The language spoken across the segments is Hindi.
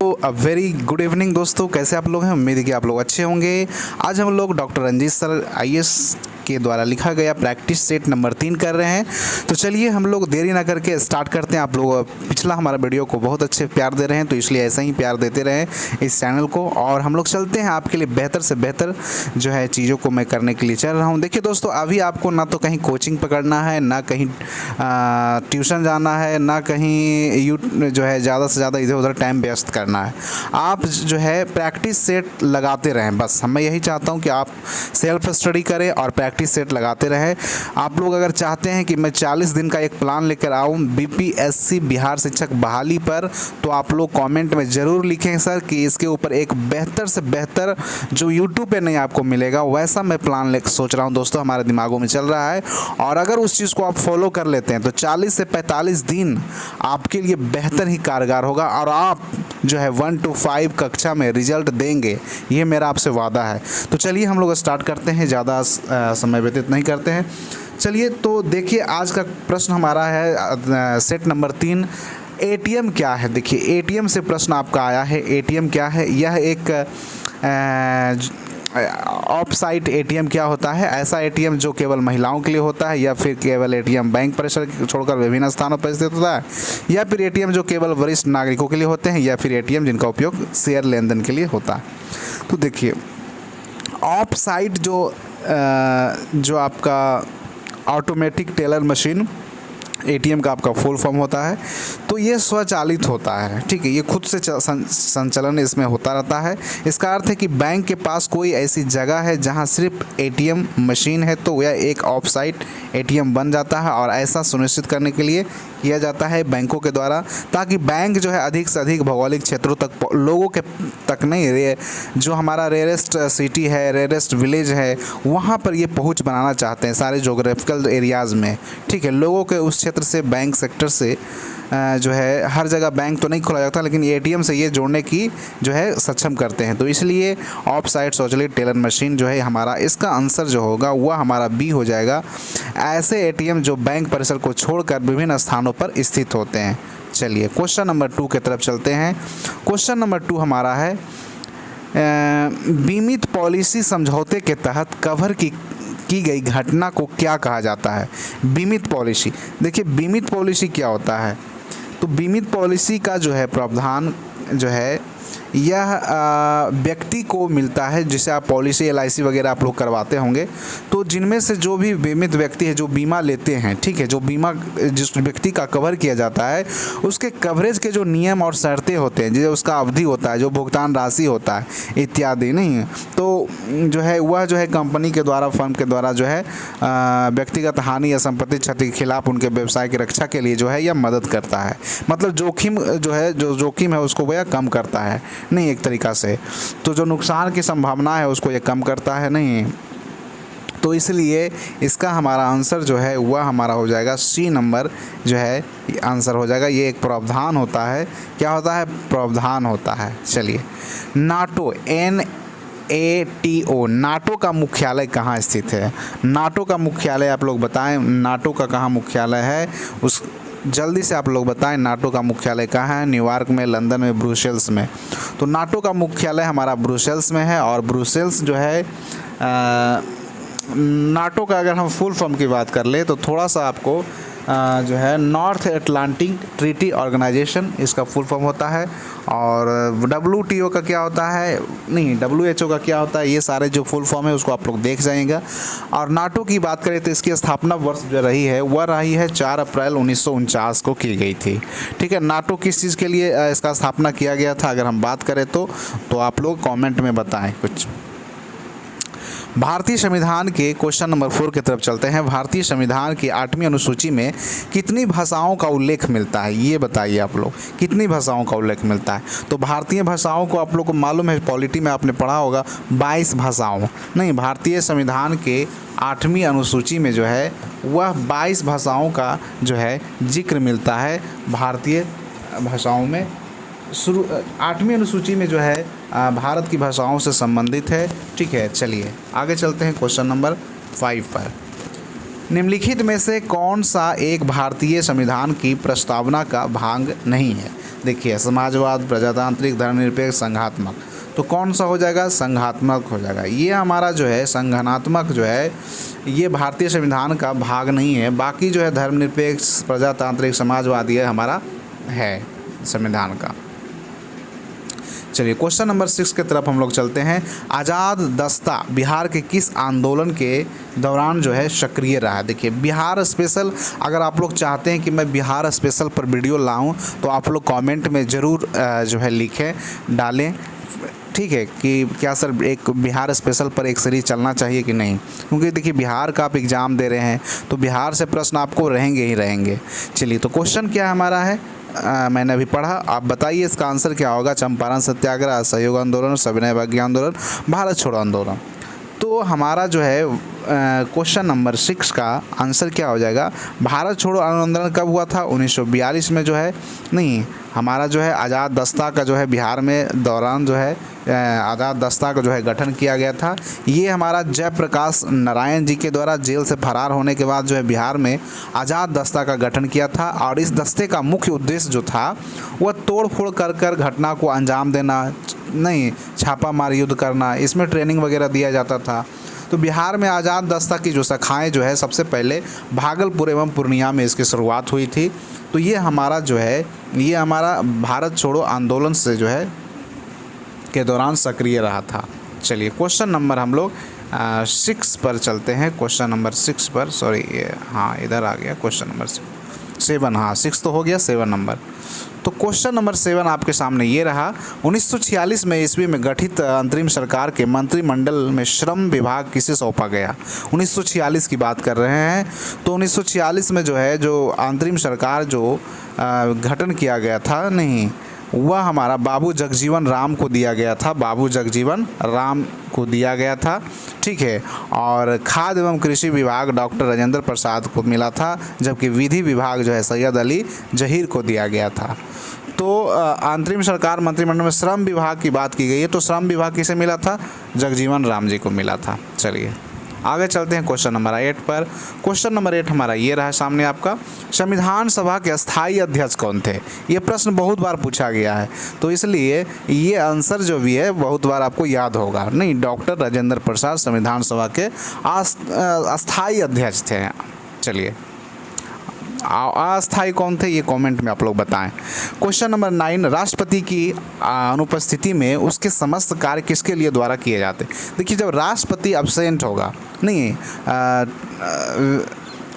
अ वेरी गुड इवनिंग दोस्तों, कैसे आप लोग हैं। उम्मीद है कि आप लोग अच्छे होंगे। आज हम लोग डॉक्टर रंजीत सर आईएएस के द्वारा लिखा गया प्रैक्टिस सेट नंबर 3 कर रहे हैं। तो चलिए हम लोग देरी ना करके स्टार्ट करते हैं। आप लोग पिछला हमारा वीडियो को बहुत अच्छे प्यार दे रहे हैं, तो इसलिए ऐसा ही प्यार देते रहें इस चैनल को, और हम लोग चलते हैं आपके लिए बेहतर से बेहतर जो है चीज़ों को मैं करने के लिए चल रहा हूँ। देखिए दोस्तों, अभी आपको ना तो कहीं कोचिंग पकड़ना है, ना कहीं ट्यूशन जाना है, ना कहीं जो है ज़्यादा से ज़्यादा इधर उधर टाइम व्यस्त करना है। आप जो है प्रैक्टिस सेट लगाते रहें, बस मैं यही चाहता हूँ कि आप सेल्फ स्टडी करें और प्रैक्टिस सेट लगाते रहें। आप लोग अगर चाहते हैं कि मैं 40 दिन का एक प्लान लेकर आऊँ बीपीएससी बिहार शिक्षक बहाली पर, तो आप लोग कमेंट में ज़रूर लिखें सर कि इसके ऊपर एक बेहतर से बेहतर जो यूट्यूब पे नहीं आपको मिलेगा वैसा मैं प्लान ले सोच रहा हूँ दोस्तों, हमारे दिमागों में चल रहा है। और अगर उस चीज़ को आप फॉलो कर लेते हैं तो 40 से 45 दिन आपके लिए बेहतर ही कारगर होगा और आप जो है 1 to 5 कक्षा में रिजल्ट देंगे, ये मेरा आपसे वादा है। तो चलिए हम लोग स्टार्ट करते हैं, ज़्यादा समय व्यतीत नहीं करते हैं। चलिए तो देखिए, आज का प्रश्न हमारा है सेट नंबर 3, एटीएम क्या है। देखिए एटीएम से प्रश्न आपका आया है, एटीएम क्या है। यह एक ऑफ साइट एटीएम क्या होता है। ऐसा एटीएम जो केवल महिलाओं के लिए होता है, या फिर केवल एटीएम बैंक परिसर छोड़कर विभिन्न स्थानों पर स्थित होता है, या फिर एटीएम जो केवल वरिष्ठ नागरिकों के लिए होते हैं, या फिर एटीएम जिनका उपयोग शेयर लेन देन के लिए होता है। तो देखिए ऑफ साइट जो आपका ऑटोमेटिक टेलर मशीन एटीएम का आपका फुल फॉर्म होता है। तो ये स्वचालित होता है, ठीक है, ये खुद से संचालन इसमें होता रहता है। इसका अर्थ है कि बैंक के पास कोई ऐसी जगह है जहां सिर्फ एटीएम मशीन है, तो वह एक ऑफ साइट एटीएम बन जाता है। और ऐसा सुनिश्चित करने के लिए किया जाता है बैंकों के द्वारा, ताकि बैंक जो है अधिक से अधिक भौगोलिक क्षेत्रों तक लोगों के तक नहीं, जो हमारा रेयरेस्ट सिटी है, रेयरेस्ट विलेज है, वहाँ पर ये पहुँच बनाना चाहते हैं सारे जोग्राफिकल एरियाज़ में, ठीक है। लोगों के उस क्षेत्र से, बैंक सेक्टर से जो है हर जगह बैंक तो नहीं खोला जाता, लेकिन एटीएम से ये जोड़ने की जो है सक्षम करते हैं। तो इसलिए ऑफ साइट स्वचालित टेलर मशीन जो है हमारा, इसका आंसर जो होगा वह हमारा बी हो जाएगा। ऐसे एटीएम जो बैंक परिसर को छोड़कर विभिन्न स्थानों पर स्थित होते हैं। चलिए क्वेश्चन नंबर 2 की तरफ चलते हैं। क्वेश्चन नंबर 2 हमारा है बीमित पॉलिसी समझौते के तहत कवर की गई घटना को क्या कहा जाता है। बीमित पॉलिसी, देखिए बीमित पॉलिसी क्या होता है। तो बीमित पॉलिसी का जो है प्रावधान जो है यह व्यक्ति को मिलता है, जिसे आप पॉलिसी एलआईसी वगैरह आप लोग करवाते होंगे। तो जिनमें से जो भी बीमित व्यक्ति है, जो बीमा लेते हैं, ठीक है, जो बीमा जिस व्यक्ति का कवर किया जाता है, उसके कवरेज के जो नियम और शर्तें होते हैं, जो उसका अवधि होता है, जो भुगतान राशि होता है इत्यादि, नहीं तो जो है वह जो है कंपनी के द्वारा, फर्म के द्वारा जो है व्यक्तिगत हानि या संपत्ति क्षति के खिलाफ उनके व्यवसाय की रक्षा के लिए जो है यह मदद करता है। मतलब जोखिम जो है, जो जोखिम है उसको वह कम करता है, नहीं एक तरीक़ा से, तो जो नुकसान की संभावना है उसको ये कम करता है, नहीं। तो इसलिए इसका हमारा आंसर जो है वह हमारा हो जाएगा सी नंबर जो है आंसर हो जाएगा। ये एक प्रावधान होता है। क्या होता है? प्रावधान होता है। चलिए नाटो, NATO, नाटो का मुख्यालय कहाँ स्थित है। नाटो का मुख्यालय आप लोग बताएं, नाटो का कहाँ मुख्यालय है, उस जल्दी से आप लोग बताएं। नाटो का मुख्यालय कहाँ है? न्यूयॉर्क में, लंदन में, ब्रुसेल्स में। तो नाटो का मुख्यालय हमारा ब्रुसेल्स में है। और ब्रुसेल्स जो है नाटो का अगर हम फुल फॉर्म की बात कर ले तो थोड़ा सा आपको जो है नॉर्थ अटलांटिक ट्रीटी ऑर्गेनाइजेशन इसका फुल फॉर्म होता है। और WTO का क्या होता है, नहीं WHO का क्या होता है, ये सारे जो फुल फॉर्म है उसको आप लोग देख जाएंगे। और नाटो की बात करें तो इसकी स्थापना वर्ष जो रही है वह रही है 4 अप्रैल 1949 को की गई थी, ठीक है। नाटो किस चीज़ के लिए इसका स्थापना किया गया था अगर हम बात करें तो आप लोग कॉमेंट में बताएँ कुछ। भारतीय संविधान के क्वेश्चन नंबर 4 की तरफ चलते हैं। भारतीय संविधान की 8वीं अनुसूची में कितनी भाषाओं का उल्लेख मिलता है, ये बताइए आप लोग, कितनी भाषाओं का उल्लेख मिलता है। तो भारतीय भाषाओं को आप लोग को मालूम है, पॉलिटी में आपने पढ़ा होगा 22 भाषाओं, नहीं, भारतीय संविधान के 8वीं अनुसूची में जो है वह 22 भाषाओं का जो है जिक्र मिलता है भारतीय भाषाओं में। 8वीं अनुसूची में जो है भारत की भाषाओं से संबंधित है, ठीक है। चलिए आगे चलते हैं क्वेश्चन नंबर 5 पर। निम्नलिखित में से कौन सा एक भारतीय संविधान की प्रस्तावना का भाग नहीं है। देखिए समाजवाद, प्रजातांत्रिक, धर्मनिरपेक्ष, संघात्मक, तो कौन सा हो जाएगा? संघात्मक हो जाएगा। ये हमारा जो है संगठनात्मक जो है ये भारतीय संविधान का भाग नहीं है, बाकी जो है धर्मनिरपेक्ष, प्रजातांत्रिक, समाजवादी है हमारा है संविधान का। चलिए क्वेश्चन नंबर 6 की तरफ हम लोग चलते हैं। आज़ाद दस्ता बिहार के किस आंदोलन के दौरान जो है सक्रिय रहा? देखिए बिहार स्पेशल, अगर आप लोग चाहते हैं कि मैं बिहार स्पेशल पर वीडियो लाऊं तो आप लोग कमेंट में ज़रूर जो है लिखें, डालें, ठीक है, कि क्या सर एक बिहार स्पेशल पर एक सीरीज चलना चाहिए कि नहीं, क्योंकि देखिए बिहार का आप एग्ज़ाम दे रहे हैं तो बिहार से प्रश्न आपको रहेंगे ही रहेंगे। चलिए तो क्वेश्चन क्या हमारा है, मैंने अभी पढ़ा, आप बताइए इसका आंसर क्या होगा? चंपारण सत्याग्रह, असहयोग आंदोलन, सविनय अवज्ञा आंदोलन, भारत छोड़ो आंदोलन। तो हमारा जो है क्वेश्चन नंबर 6 का आंसर क्या हो जाएगा? भारत छोड़ो आंदोलन कब हुआ था? 1942 में जो है, नहीं हमारा जो है आज़ाद दस्ता का जो है बिहार में दौरान जो है आज़ाद दस्ता का जो है गठन किया गया था। ये हमारा जयप्रकाश नारायण जी के द्वारा जेल से फरार होने के बाद जो है बिहार में आज़ाद दस्ता का गठन किया था, और इस दस्ते का मुख्य उद्देश्य जो था वह तोड़ फोड़ कर घटना को अंजाम देना, नहीं छापामार युद्ध करना, इसमें ट्रेनिंग वगैरह दिया जाता था। तो बिहार में आज़ाद दस्ता की जो शाखाएँ जो है सबसे पहले भागलपुर एवं पूर्णिया में इसकी शुरुआत हुई थी। तो ये हमारा जो है ये हमारा भारत छोड़ो आंदोलन से जो है के दौरान सक्रिय रहा था। चलिए क्वेश्चन नंबर हम लोग 6 पर चलते हैं। क्वेश्चन नंबर 6 पर, सॉरी ये हाँ इधर आ गया क्वेश्चन नंबर 7, हाँ 6 तो हो गया, 7 नंबर। तो क्वेश्चन नंबर 7 आपके सामने ये रहा। 1946 में ईस्वी में गठित अंतरिम सरकार के मंत्रिमंडल में श्रम विभाग किसे सौंपा गया? 1946 की बात कर रहे हैं। तो 1946 में जो है जो अंतरिम सरकार जो गठन किया गया था, नहीं वह हमारा बाबू जगजीवन राम को दिया गया था, बाबू जगजीवन राम को दिया गया था, ठीक है। और खाद्य एवं कृषि विभाग डॉक्टर राजेंद्र प्रसाद को मिला था, जबकि विधि विभाग जो है सैयद अली जहीर को दिया गया था। तो अंतरिम सरकार मंत्रिमंडल में श्रम विभाग की बात की गई है, तो श्रम विभाग किसे मिला था? जगजीवन राम जी को मिला था। चलिए आगे चलते हैं क्वेश्चन नंबर 8 पर। क्वेश्चन नंबर 8 हमारा ये रहा सामने आपका। संविधान सभा के अस्थायी अध्यक्ष कौन थे? ये प्रश्न बहुत बार पूछा गया है, तो इसलिए ये आंसर जो भी है बहुत बार आपको याद होगा। नहीं, डॉक्टर राजेंद्र प्रसाद संविधान सभा के अस्थायी अध्यक्ष थे। चलिए अस्थायी कौन थे ये कमेंट में आप लोग बताएं। क्वेश्चन नंबर 9, राष्ट्रपति की अनुपस्थिति में उसके समस्त कार्य किसके लिए द्वारा किए जाते? देखिए जब राष्ट्रपति अब्सेंट होगा, नहीं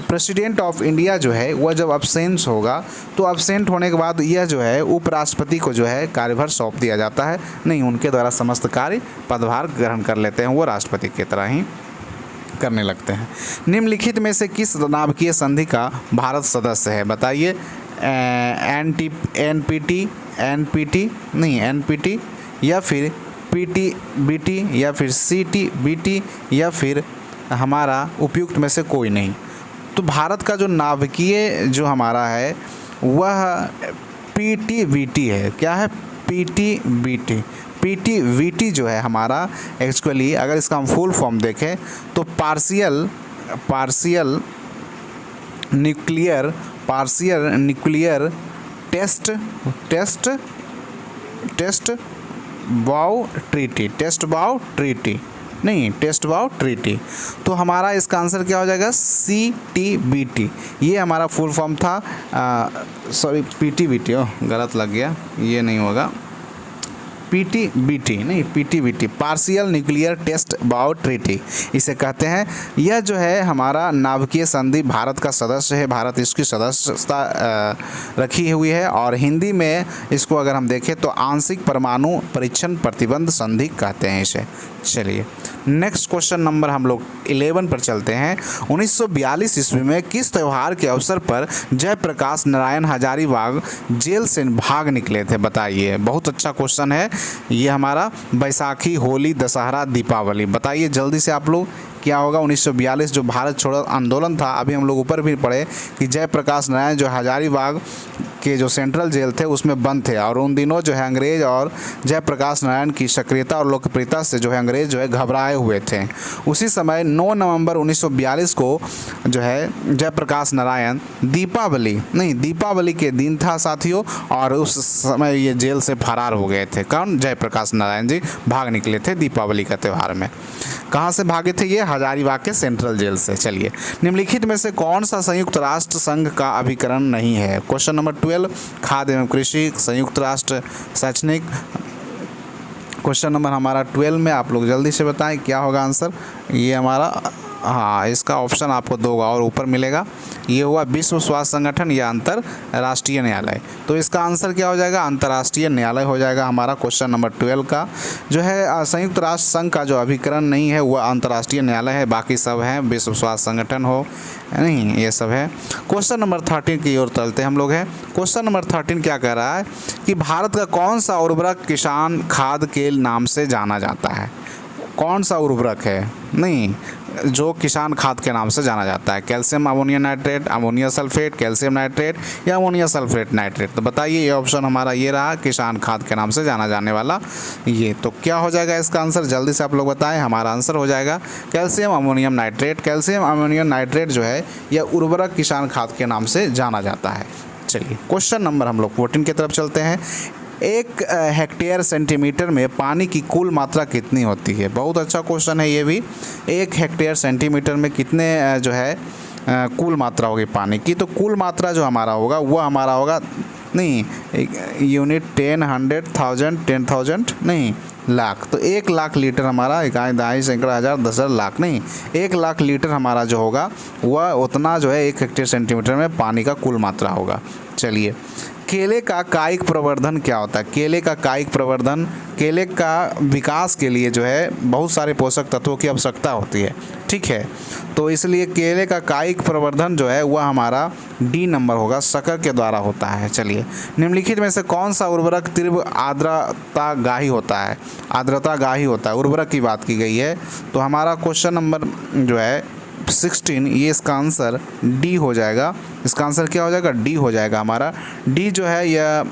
प्रेसिडेंट ऑफ इंडिया जो है वह जब अब्सेंट होगा तो अब्सेंट होने के बाद यह जो है उपराष्ट्रपति को जो है कार्यभार सौंप दिया जाता है। नहीं, उनके द्वारा समस्त कार्य पदभार ग्रहण कर लेते हैं, वो राष्ट्रपति की तरह ही करने लगते हैं। निम्नलिखित में से किस नाभिकीय संधि का भारत सदस्य है? बताइए। एनपीटी या फिर पीटीबीटी या फिर सीटीबीटी या फिर हमारा उपयुक्त में से कोई नहीं। तो भारत का जो नाभिकीय जो हमारा है वह पीटीबीटी है। क्या है? पीटीबीटी जो है हमारा एक्चुअली अगर इसका हम फुल फॉर्म देखें तो पार्शियल न्यूक्लियर टेस्ट बाउ ट्रीटी। तो हमारा इसका आंसर क्या हो जाएगा? CTBT। ये हमारा फुल फॉर्म था, सॉरी PTBT, गलत लग गया, ये नहीं होगा, पीटीबीटी पार्शियल न्यूक्लियर टेस्ट बाउ ट्रीटी इसे कहते हैं। यह जो है हमारा नाभिकीय संधि भारत का सदस्य है, भारत इसकी सदस्यता रखी हुई है, और हिंदी में इसको अगर हम देखें तो आंशिक परमाणु परीक्षण प्रतिबंध संधि कहते हैं इसे। चलिए नेक्स्ट क्वेश्चन नंबर हम लोग 11 पर चलते हैं। 1942 ईस्वी में किस त्यौहार के अवसर पर जयप्रकाश नारायण हजारीबाग जेल से भाग निकले थे? बताइए। बहुत अच्छा क्वेश्चन है ये हमारा। बैसाखी, होली, दशहरा, दीपावली, बताइए जल्दी से आप लोग क्या होगा? 1942 जो भारत छोड़ो आंदोलन था, अभी हम लोग ऊपर भी पढ़े कि जयप्रकाश नारायण जो हजारीबाग के जो सेंट्रल जेल थे उसमें बंद थे, और उन दिनों जो है अंग्रेज और जयप्रकाश नारायण की सक्रियता और लोकप्रियता से जो है अंग्रेज जो है घबराए हुए थे। उसी समय 9 नवंबर 1942 को जो है जयप्रकाश नारायण दीपावली के दिन था साथियों, और उस समय ये जेल से फरार हो गए थे। कौन? जयप्रकाश नारायण जी भाग निकले थे दीपावली का त्यौहार में। कहाँ से भागे थे ये? हजारीबाग के सेंट्रल जेल से। चलिए, निम्नलिखित में से कौन सा संयुक्त राष्ट्र संघ का अभिकरण नहीं है? क्वेश्चन नंबर 12, खाद्य एवं कृषि, संयुक्त राष्ट्र शैक्षणिक। क्वेश्चन नंबर हमारा 12 में आप लोग जल्दी से बताएं क्या होगा आंसर। ये हमारा, हाँ, इसका ऑप्शन आपको 2 और ऊपर मिलेगा। ये हुआ विश्व स्वास्थ्य संगठन या अंतर्राष्ट्रीय न्यायालय। तो इसका आंसर क्या हो जाएगा? अंतर्राष्ट्रीय न्यायालय हो जाएगा हमारा। क्वेश्चन नंबर 12 का जो है संयुक्त राष्ट्र संघ का जो अभिकरण नहीं है वह अंतर्राष्ट्रीय न्यायालय है, बाकी सब हैं विश्व स्वास्थ्य संगठन हो नहीं, ये सब है। क्वेश्चन नंबर 13 की ओर चलते हम लोग हैं। क्वेश्चन नंबर 13 क्या कह रहा है कि भारत का कौन सा उर्वरक किसान खाद के नाम से जाना जाता है? कौन सा उर्वरक है? नहीं, जो किसान खाद के नाम से जाना जाता है। Calcium ammonium nitrate, ammonia sulphate, calcium nitrate या अमोनिया सल्फेट नाइट्रेट। तो बताइए, ये ऑप्शन हमारा ये रहा, किसान खाद के नाम से जाना जाने वाला ये। तो क्या हो जाएगा इसका आंसर? जल्दी से आप लोग बताएं। हमारा आंसर हो जाएगा calcium ammonium nitrate. Calcium ammonium nitrate जो है यह उर्वरक किसान खाद के नाम से जाना जाता है। चलिए, क्वेश्चन नंबर हम लोग 14 की तरफ चलते हैं। 1 हेक्टेयर सेंटीमीटर में पानी की कुल मात्रा कितनी होती है? बहुत अच्छा क्वेश्चन है ये भी। 1 हेक्टेयर सेंटीमीटर में कितने जो है कुल मात्रा होगी पानी की? तो कुल मात्रा जो हमारा होगा वह हमारा होगा, नहीं, यूनिट 10, 100, 1000, 10,000 नहीं, लाख। तो 1 लाख लीटर हमारा, इकाई, दहाई, सैकड़ा, हज़ार, 10,000, लाख नहीं, 1 लाख लीटर हमारा जो होगा वह उतना जो है 1 हेक्टेयर सेंटीमीटर में पानी का कुल मात्रा होगा। चलिए, केले का कायिक प्रवर्धन क्या होता है? केले का कायिक प्रवर्धन, केले का विकास के लिए जो है बहुत सारे पोषक तत्वों की आवश्यकता होती है, ठीक है। तो इसलिए केले का कायिक प्रवर्धन जो है वह हमारा डी नंबर होगा, शक्कर के द्वारा होता है। चलिए, निम्नलिखित में से कौन सा उर्वरक तीव्र आर्द्रतागाही होता है? आर्द्रतागाही होता है, उर्वरक की बात की गई है। तो हमारा क्वेश्चन नंबर जो है 16, ये इसका आंसर डी हो जाएगा। इसका आंसर क्या हो जाएगा? डी हो जाएगा हमारा। डी जो है यह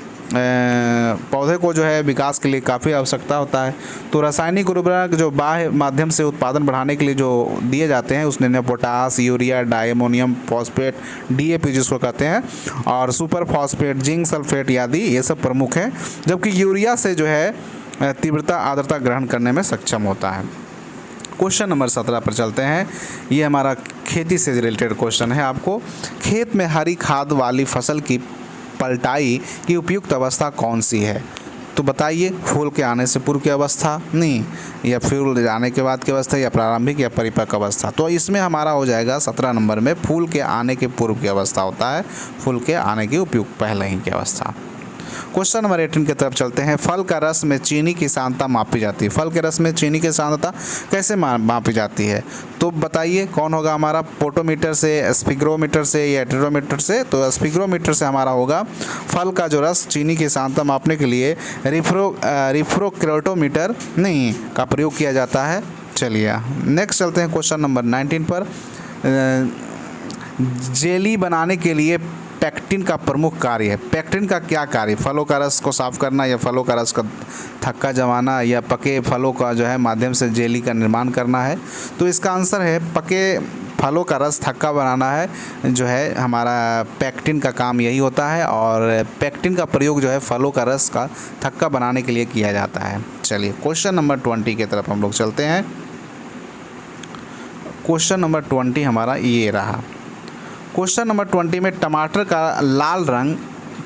पौधे को जो है विकास के लिए काफ़ी आवश्यकता होता है। तो रासायनिक उर्वरक जो बाह्य माध्यम से उत्पादन बढ़ाने के लिए जो दिए जाते हैं उसमें potash, urea, diammonium phosphate, DAP जिसको कहते हैं, और सुपर फॉस्फेट, जिंक सल्फेट आदि ये सब प्रमुख हैं। जबकि यूरिया से जो है तीव्रता आर्द्रता ग्रहण करने में सक्षम होता है। क्वेश्चन नंबर 17 पर चलते हैं। ये हमारा खेती से रिलेटेड क्वेश्चन है। आपको, खेत में हरी खाद वाली फसल की पलटाई की उपयुक्त अवस्था कौन सी है? तो बताइए, फूल के आने से पूर्व की अवस्था, नहीं, या फूल आने के बाद की अवस्था, या प्रारंभिक या परिपक्व अवस्था। तो इसमें हमारा हो जाएगा 17 नंबर में फूल के आने के पूर्व की अवस्था होता है, फूल के आने की उपयुक्त पहले ही की अवस्था। क्वेश्चन नंबर 18 की तरफ चलते हैं। फल का रस में चीनी की सांद्रता मापी जाती है। फल के रस में चीनी की सांद्रता कैसे मापी जाती है? तो बताइए कौन होगा हमारा? पोटोमीटर से, स्पिग्रोमीटर से या हेटेरोमीटर से? तो स्पिग्रोमीटर से हमारा होगा। फल का जो रस चीनी की सांद्रता मापने के लिए रिफ्रोक्रेटोमीटर नहीं का प्रयोग किया जाता है। चलिए, नेक्स्ट चलते हैं क्वेश्चन नंबर 19 पर। जेली बनाने के लिए पेक्टिन का प्रमुख कार्य है। पेक्टिन का क्या कार्य? फलों का रस को साफ करना, या फलों का रस का थक्का जमाना, या पके फलों का जो है माध्यम से जेली का निर्माण करना है। तो इसका आंसर है पके फलों का रस थक्का बनाना है जो है हमारा पेक्टिन का काम यही होता है, और पेक्टिन का प्रयोग जो है फलों का रस का थक्का बनाने के लिए किया जाता है। चलिए, क्वेश्चन नंबर 20 की तरफ हम लोग चलते हैं। क्वेश्चन नंबर 20 हमारा ये रहा। क्वेश्चन नंबर 20 में टमाटर का लाल रंग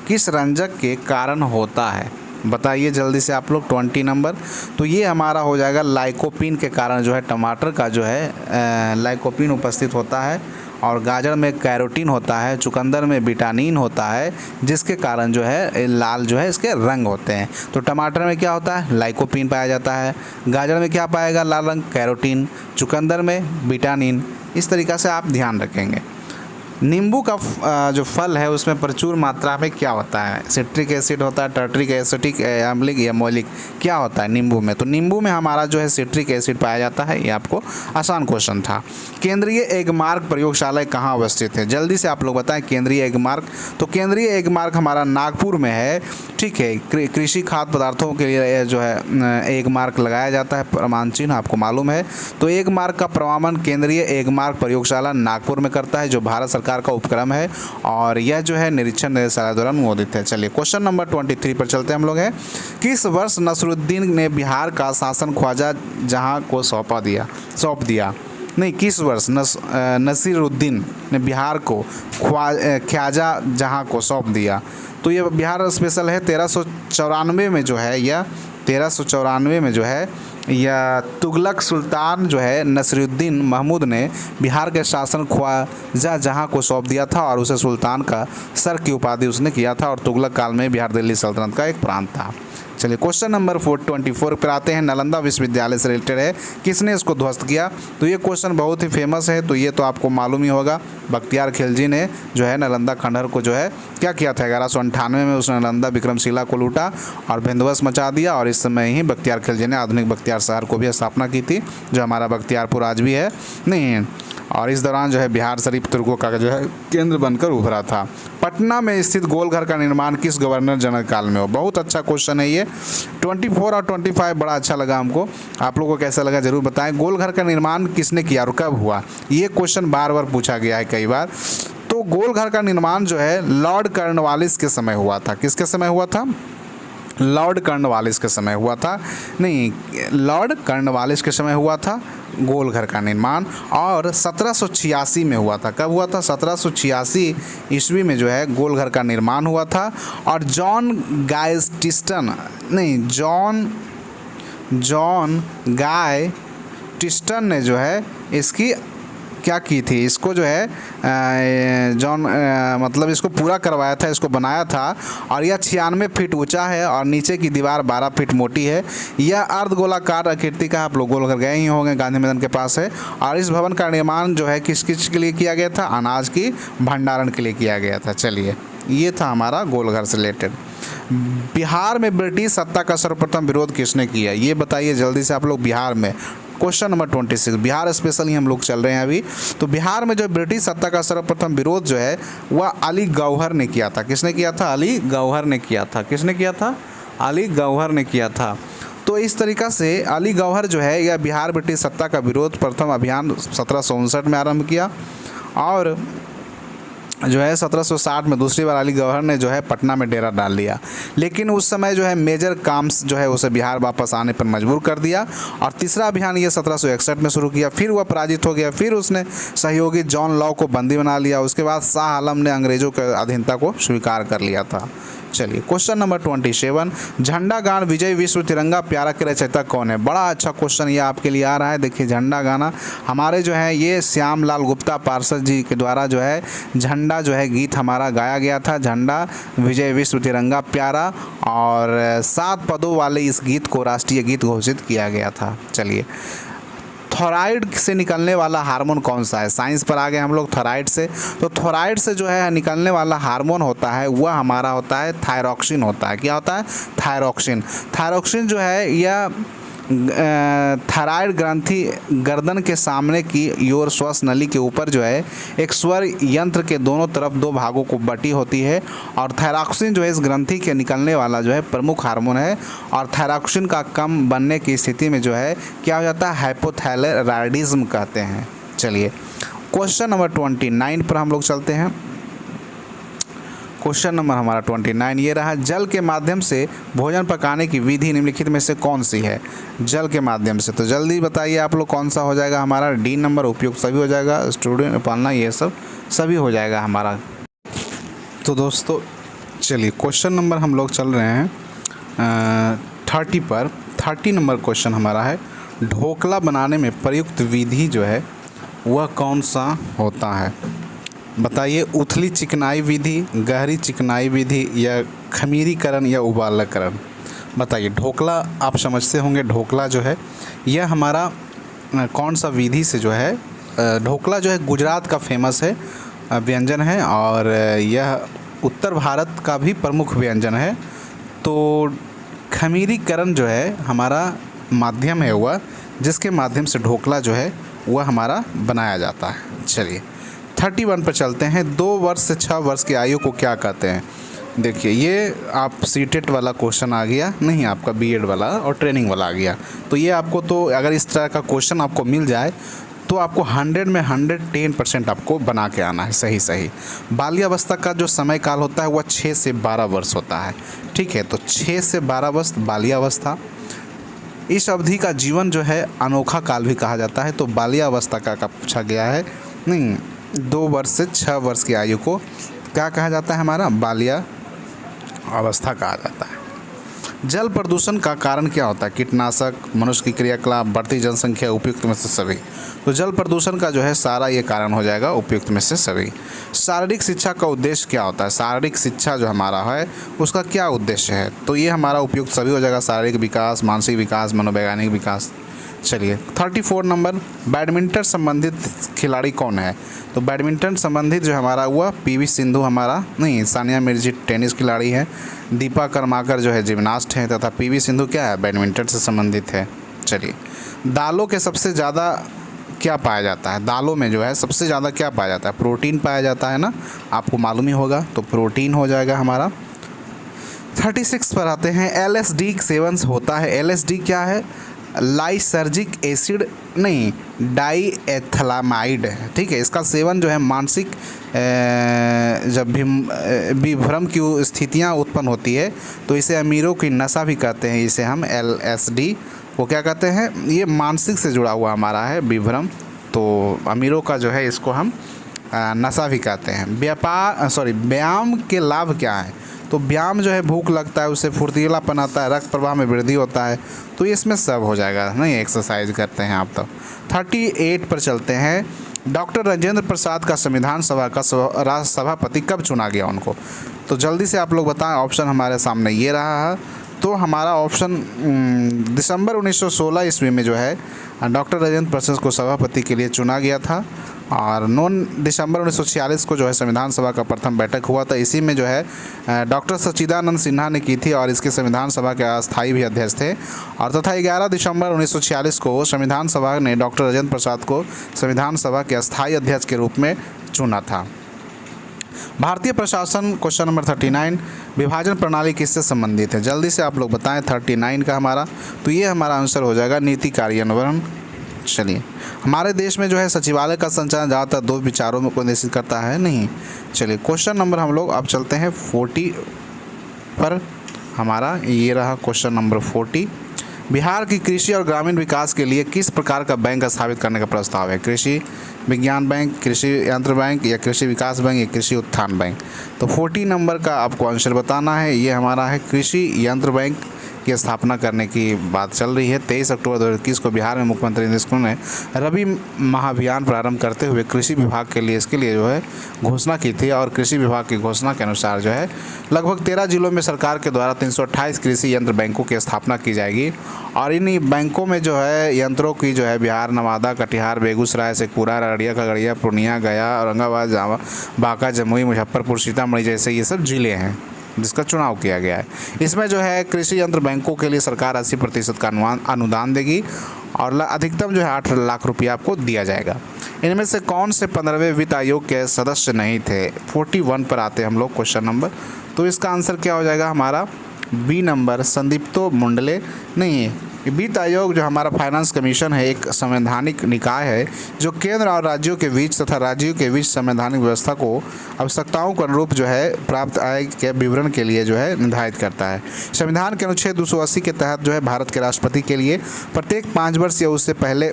किस रंजक के कारण होता है? बताइए जल्दी से आप लोग। 20 नंबर, तो ये हमारा हो जाएगा लाइकोपीन के कारण जो है टमाटर का जो है लाइकोपीन उपस्थित होता है, और गाजर में कैरोटीन होता है, चुकंदर में विटामिन होता है, जिसके कारण जो है लाल जो है इसके रंग होते हैं। तो टमाटर में क्या होता है? लाइकोपीन पाया जाता है। गाजर में क्या पाएगा लाल रंग? कैरोटीन। चुकंदर में विटामिन। इस तरीक़ा से आप ध्यान रखेंगे। नींबू का जो फल है उसमें प्रचुर मात्रा में क्या होता है? सिट्रिक एसिड होता है, टर्ट्रिक एसिटिक अम्लिक या मौलिक, क्या होता है नींबू में? तो नींबू में हमारा जो है सिट्रिक एसिड पाया जाता है। ये आपको आसान क्वेश्चन था। केंद्रीय एगमार्क प्रयोगशाला कहाँ अवस्थित है? जल्दी से आप लोग बताएं केंद्रीय एगमार्क। तो केंद्रीय एगमार्क हमारा नागपुर में है, ठीक है। कृषि खाद्य पदार्थों के लिए जो है एगमार्क लगाया जाता है, प्रमाण चिन्ह आपको मालूम है। तो एगमार्क का प्रमाणन केंद्रीय एगमार्क प्रयोगशाला नागपुर में करता है, जो भारत सरकार का उपक्रम है और यह जो है निरीक्षण निदेशालय द्वारा अनुमोदित है। चलिए क्वेश्चन नंबर 23 पर चलते हैं हम लोग हैं। किस वर्ष नसरुद्दीन ने बिहार का शासन ख्वाजा जहां को सौंप दिया? नहीं, किस वर्ष नसीरुद्दीन ने बिहार को ख्वाजा जहां को सौंप दिया? तो ये बिहार स्पेशल है। 1394 में जो है यह 1394 में जो है या तुगलक सुल्तान जो है नसीरुद्दीन महमूद ने बिहार के शासन ख्वाजा जहां को सौंप दिया था और उसे सुल्तान का सर की उपाधि उसने किया था और तुगलक काल में बिहार दिल्ली सल्तनत का एक प्रांत था। चलिए क्वेश्चन नंबर 24 पर आते हैं। नालंदा विश्वविद्यालय से रिलेटेड है, किसने इसको ध्वस्त किया? तो ये क्वेश्चन बहुत ही फेमस है, तो ये तो आपको मालूम ही होगा। बख्तियार खिलजी ने जो है नालंदा खंडहर को जो है क्या किया था? 1198 में उसने नालंदा विक्रमशिला को लूटा और भिंदवस मचा दिया और इस समय ही बख्तियार खिलजी ने आधुनिक बख्तियार शहर को भी स्थापना की थी, जो हमारा बख्तियारपुर आज भी है नहीं। और इस दौरान जो है बिहार शरीफ तुर्कों का जो है केंद्र बनकर उभरा था। पटना में स्थित गोलघर का निर्माण किस गवर्नर जनरल काल में हो? बहुत अच्छा क्वेश्चन है ये। 24 और 25 बड़ा अच्छा लगा हमको। आप लोगों को कैसा लगा जरूर बताएं। गोलघर का निर्माण किसने किया और कब हुआ? ये क्वेश्चन बार बार पूछा गया है कई बार। तो गोलघर का निर्माण जो है लॉर्ड कॉर्नवालिस के समय हुआ था। किसके समय हुआ था? लॉर्ड कॉर्नवालिस के समय हुआ था। नहीं, लॉर्ड कॉर्नवालिस के समय हुआ था गोलघर का निर्माण और 1786 में हुआ था। कब हुआ था? 1786 ईस्वी में जो है गोलघर का निर्माण हुआ था और जॉन गाय टिस्टन ने जो है इसकी क्या की थी? इसको जो है मतलब इसको पूरा करवाया था, इसको बनाया था और यह 96 फीट ऊंचा है और नीचे की दीवार 12 फीट मोटी है। यह अर्धगोलाकार आकृति का, आप लोग गोलघर गए ही होंगे, गांधी मैदान के पास है। और इस भवन का निर्माण जो है किस किस के लिए किया गया था? अनाज की भंडारण के लिए किया गया था। चलिए ये था हमारा गोलघर से रिलेटेड। बिहार में ब्रिटिश सत्ता का सर्वप्रथम विरोध किसने किया? ये बताइए जल्दी से आप लोग। बिहार में क्वेश्चन नंबर 26, बिहार स्पेशल ही हम लोग चल रहे हैं अभी। तो बिहार में जो ब्रिटिश सत्ता का सर्वप्रथम विरोध जो है वह अली गौहर ने किया था। किसने किया था? अली गौहर ने किया था। किसने किया था? अली गौहर ने किया था। तो इस तरीक़ा से अली गौहर जो है यह बिहार ब्रिटिश सत्ता का विरोध प्रथम अभियान 1759 में आरंभ किया और जो है 1760 में दूसरी बार अली गौहर ने जो है पटना में डेरा डाल लिया। लेकिन उस समय जो है मेजर काम्स जो है उसे बिहार वापस आने पर मजबूर कर दिया और तीसरा अभियान ये 1761 में शुरू किया। फिर वह पराजित हो गया। फिर उसने सहयोगी जॉन लॉ को बंदी बना लिया। उसके बाद शाह आलम ने अंग्रेज़ों के अधीनता को स्वीकार कर लिया था। चलिए क्वेश्चन नंबर 27, झंडा गान विजय विश्व तिरंगा प्यारा के रचयिता कौन है? बड़ा अच्छा क्वेश्चन ये आपके लिए आ रहा है। देखिए झंडा गाना हमारे जो है ये श्याम लाल गुप्ता पार्षद जी के द्वारा जो है झंडा जो है गीत हमारा गाया गया था। झंडा विजय विश्व तिरंगा प्यारा और 7 पदों वाले इस गीत को राष्ट्रीय गीत घोषित किया गया था। चलिए थोराइड से निकलने वाला हार्मोन कौन सा है? साइंस पर आ गए हम लोग थोराइड से। तो थोराइड से जो है निकलने वाला हार्मोन होता है वह हमारा होता है थायरॉक्सिन होता है। क्या होता है? थायरॉक्सिन। थायरॉक्सिन जो है यह थायराइड ग्रंथि गर्दन के सामने की ओर श्वास नली के ऊपर जो है एक स्वर यंत्र के दोनों तरफ 2 भागों को बटी होती है और थायरॉक्सिन जो है इस ग्रंथि के निकलने वाला जो है प्रमुख हार्मोन है और थायरॉक्सिन का कम बनने की स्थिति में जो है क्या हो जाता है? हाइपोथायरायडिज्म कहते हैं। चलिए क्वेश्चन नंबर 29 पर हम लोग चलते हैं। क्वेश्चन नंबर हमारा 29 ये रहा, जल के माध्यम से भोजन पकाने की विधि निम्नलिखित में से कौन सी है? जल के माध्यम से, तो जल्दी बताइए आप लोग कौन सा हो जाएगा हमारा? डी नंबर उपयुक्त सभी हो जाएगा, स्टूडेंट पालना ये सब सभी हो जाएगा हमारा। तो दोस्तों चलिए क्वेश्चन नंबर हम लोग चल रहे हैं 30 पर। 30 नंबर क्वेश्चन हमारा है, ढोकला बनाने में प्रयुक्त विधि जो है वह कौन सा होता है? बताइए, उथली चिकनाई विधि, गहरी चिकनाई विधि या खमीरीकरण या उबालकरण? बताइए। ढोकला आप समझते होंगे, ढोकला जो है यह हमारा कौन सा विधि से जो है, ढोकला जो है गुजरात का फेमस है व्यंजन है और यह उत्तर भारत का भी प्रमुख व्यंजन है। तो खमीरीकरण जो है हमारा माध्यम है वह, जिसके माध्यम से ढोकला जो है वह हमारा बनाया जाता है। चलिए 31 पर चलते हैं। 2 वर्ष से 6 वर्ष की आयु को क्या कहते हैं? देखिए ये आप सीटेट वाला क्वेश्चन आ गया, नहीं आपका बीएड वाला और ट्रेनिंग वाला आ गया। तो ये आपको, तो अगर इस तरह का क्वेश्चन आपको मिल जाए तो आपको 100 में 110% आपको बना के आना है सही। बाल्यावस्था का जो समय काल होता है वह 6 से 12 वर्ष होता है। ठीक है, तो 6 से 12 वर्ष बाल्यावस्था। इस अवधि का जीवन जो है अनोखा काल भी कहा जाता है। तो बाल्यावस्था का पूछा गया है, नहीं 2 वर्ष से 6 वर्ष की आयु को क्या कहा जाता है? हमारा बाल्यावस्था कहा जाता है। जल प्रदूषण का कारण क्या होता है? कीटनाशक, मनुष्य की क्रियाकलाप, बढ़ती जनसंख्या, उपयुक्त में से सभी। तो जल प्रदूषण का जो है सारा ये कारण हो जाएगा उपयुक्त में से सभी। शारीरिक शिक्षा का उद्देश्य क्या होता है? शारीरिक शिक्षा जो हमारा है उसका क्या उद्देश्य है? तो ये हमारा उपयुक्त सभी हो जाएगा। शारीरिक विकास, मानसिक विकास, मनोवैज्ञानिक विकास। चलिए 34 नंबर, बैडमिंटन संबंधित खिलाड़ी कौन है? तो बैडमिंटन संबंधित जो हमारा हुआ पीवी सिंधु हमारा, नहीं सानिया मिर्जा टेनिस खिलाड़ी है, दीपा कर्माकर जो है जिम्नास्ट है, तथा पीवी सिंधु क्या है? बैडमिंटन से संबंधित है। चलिए दालों के सबसे ज़्यादा क्या पाया जाता है? दालों में जो है सबसे ज़्यादा क्या पाया जाता है? प्रोटीन पाया जाता है ना, आपको मालूम ही होगा। तो प्रोटीन हो जाएगा हमारा। 36 पर आते हैं। LSD सेवन होता है। LSD क्या है? लाइसर्जिक एसिड, नहीं डाईएथलामाइड। ठीक है, इसका सेवन जो है मानसिक जब भी विभ्रम की स्थितियाँ उत्पन्न होती है तो इसे अमीरों की नशा भी कहते हैं। इसे हम LSD को क्या कहते हैं? ये मानसिक से जुड़ा हुआ हमारा है विभ्रम, तो अमीरों का जो है इसको हम नशा भी कहते हैं। व्यायाम के लाभ क्या है? तो व्यायाम जो है भूख लगता है, उससे फुर्तीलापन आता है, रक्त प्रवाह में वृद्धि होता है। तो इसमें सब हो जाएगा, नहीं एक्सरसाइज करते हैं आप। तो 38 पर चलते हैं। डॉक्टर राजेंद्र प्रसाद का संविधान सभा का सभापति कब चुना गया उनको? तो जल्दी से आप लोग बताएं। ऑप्शन हमारे सामने ये रहा है। तो हमारा ऑप्शन दिसंबर 1916 ईस्वी में जो है डॉक्टर राजेंद्र प्रसाद को सभापति के लिए चुना गया था। और 9 दिसंबर 1946 को जो है संविधान सभा का प्रथम बैठक हुआ था। इसी में जो है डॉक्टर सच्चिदानंद सिन्हा ने की थी और इसके संविधान सभा के अस्थायी भी अध्यक्ष थे। और तथा 11 दिसंबर 1946 को संविधान सभा ने डॉक्टर राजेंद्र प्रसाद को संविधान सभा के अस्थायी अध्यक्ष के रूप में चुना था। भारतीय प्रशासन क्वेश्चन नंबर 39, विभाजन प्रणाली किससे संबंधित है? जल्दी से आप लोग बताएं 39 का हमारा। तो ये हमारा आंसर हो जाएगा नीति कार्यान्वयन। चलिए हमारे देश में जो है सचिवालय का संचालन ज़्यादातर 2 विचारों में को निश्चित करता है, नहीं। चलिए क्वेश्चन नंबर हम लोग अब चलते हैं 40 पर। हमारा ये रहा क्वेश्चन नंबर 40। बिहार की कृषि और ग्रामीण विकास के लिए किस प्रकार का बैंक स्थापित करने का प्रस्ताव है? कृषि विज्ञान बैंक, कृषि यंत्र बैंक, या कृषि विकास बैंक, या कृषि उत्थान बैंक। तो 40 नंबर का आपको आंसर बताना है। ये हमारा है कृषि यंत्र बैंक की स्थापना करने की बात चल रही है। 23 अक्टूबर 2021 को बिहार में मुख्यमंत्री नीतीश कुमार ने रबी महाअभियान प्रारंभ करते हुए कृषि विभाग के लिए इसके लिए जो है घोषणा की थी। और कृषि विभाग की घोषणा के अनुसार जो है लगभग 13 जिलों में सरकार के द्वारा 328 कृषि यंत्र बैंकों की स्थापना की जाएगी। और इन बैंकों में जो है यंत्रों की जो है बिहार, नवादा, कटिहार, बेगूसराय, शेखपुरा, अररिया, खगड़िया, पूर्णिया, गया, औरंगाबाद, बांका, जमुई, मुजफ्फरपुर, सीतामढ़ी जैसे ये सब जिले हैं जिसका चुनाव किया गया है। इसमें जो है कृषि यंत्र बैंकों के लिए सरकार 80% का अनुदान देगी और अधिकतम जो है 8 लाख रुपया आपको दिया जाएगा। इनमें से कौन से 15वें वित्त आयोग के सदस्य नहीं थे? 41 पर आते हैं हम लोग क्वेश्चन नंबर। तो इसका आंसर क्या हो जाएगा हमारा? B number, Sandipto Mundle. नहीं है, वित्त आयोग जो हमारा फाइनेंस कमीशन है एक संवैधानिक निकाय है जो केंद्र और राज्यों के बीच तथा राज्यों के बीच संवैधानिक व्यवस्था को आवश्यकताओं के अनुरूप जो है प्राप्त आय के विवरण के लिए जो है निर्धारित करता है। संविधान के अनुच्छेद 280 के तहत जो है भारत के राष्ट्रपति के लिए प्रत्येक 5 वर्ष या उससे पहले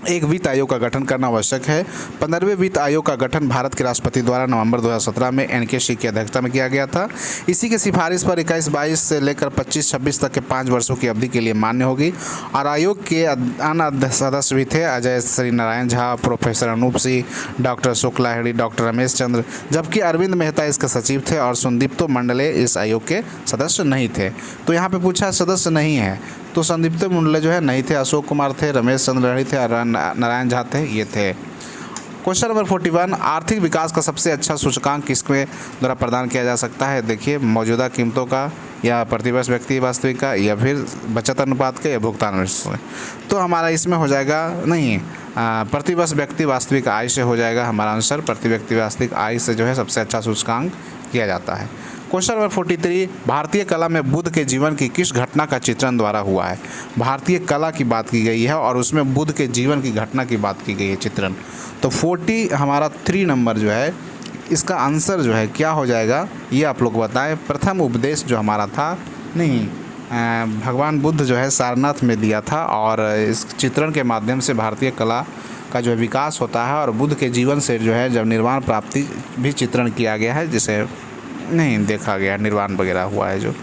एक वित्त आयोग का गठन करना आवश्यक है। 15वें वित्त आयोग का गठन भारत के राष्ट्रपति द्वारा नवंबर 2017 में NK सिंह की अध्यक्षता में किया गया था। इसी के सिफारिश पर 21-22 से लेकर 25-26 तक के 5 वर्षों की अवधि के लिए मान्य होगी। और आयोग के अन्य सदस्य भी थे अजय श्री नारायण झा, प्रोफेसर अनूप सिंह, डॉक्टर शुक्ला हेड़ी, डॉक्टर रमेश चंद्र, जबकि अरविंद मेहता इसके सचिव थे और संदीप्तो मंडले इस आयोग के सदस्य नहीं थे। तो यहाँ पे पूछा सदस्य नहीं है, तो संदीप्तो मंडले जो है नहीं थे, अशोक कुमार थे, रमेश चंद्र रेड्डी थे और नारायण झा थे, ये थे। क्वेश्चन नंबर 41, आर्थिक विकास का सबसे अच्छा सूचकांक किसके द्वारा प्रदान किया जा सकता है? देखिए, मौजूदा कीमतों का, या प्रतिवर्ष व्यक्ति वास्तविक का, या फिर बचत अनुपात का, या भुगतान अनुपात। तो हमारा इसमें हो जाएगा नहीं, प्रतिवर्ष व्यक्ति वास्तविक आय से हो जाएगा हमारा आंसर। प्रति व्यक्ति वास्तविक आय से जो है सबसे अच्छा सूचकांक किया जाता है। क्वेश्चन नंबर 43, भारतीय कला में बुद्ध के जीवन की किस घटना का चित्रण द्वारा हुआ है? भारतीय कला की बात की गई है और उसमें बुद्ध के जीवन की घटना की बात की गई है चित्रण। तो 40 हमारा 3 नंबर जो है इसका आंसर जो है क्या हो जाएगा, ये आप लोग बताएं। प्रथम उपदेश जो हमारा था, नहीं, भगवान बुद्ध जो है सारनाथ में दिया था, और इस चित्रण के माध्यम से भारतीय कला का जो है विकास होता है, और बुद्ध के जीवन से जो है जब निर्वाण प्राप्ति भी चित्रण किया गया है, जिसे नहीं देखा गया निर्वाण वगैरह हुआ है। जो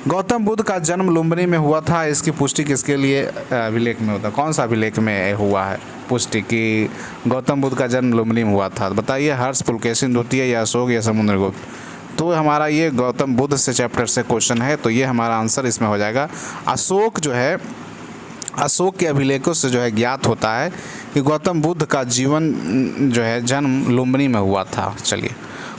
गौतम बुद्ध का जन्म लुम्बिनी में हुआ था, इसकी पुष्टि किसके लिए अभिलेख में होता है? कौन सा अभिलेख में हुआ है पुष्टि कि गौतम बुद्ध का जन्म लुम्बिनी में हुआ था? बताइए, हर्ष, पुलकेशिन द्वितीय, या अशोक, या समुद्रगुप्त? तो हमारा ये गौतम बुद्ध से चैप्टर से क्वेश्चन है, तो ये हमारा आंसर इसमें हो जाएगा अशोक। जो है अशोक के अभिलेखों से जो है ज्ञात होता है कि गौतम बुद्ध का जीवन जो है जन्म लुम्बिनी में हुआ था। चलिए,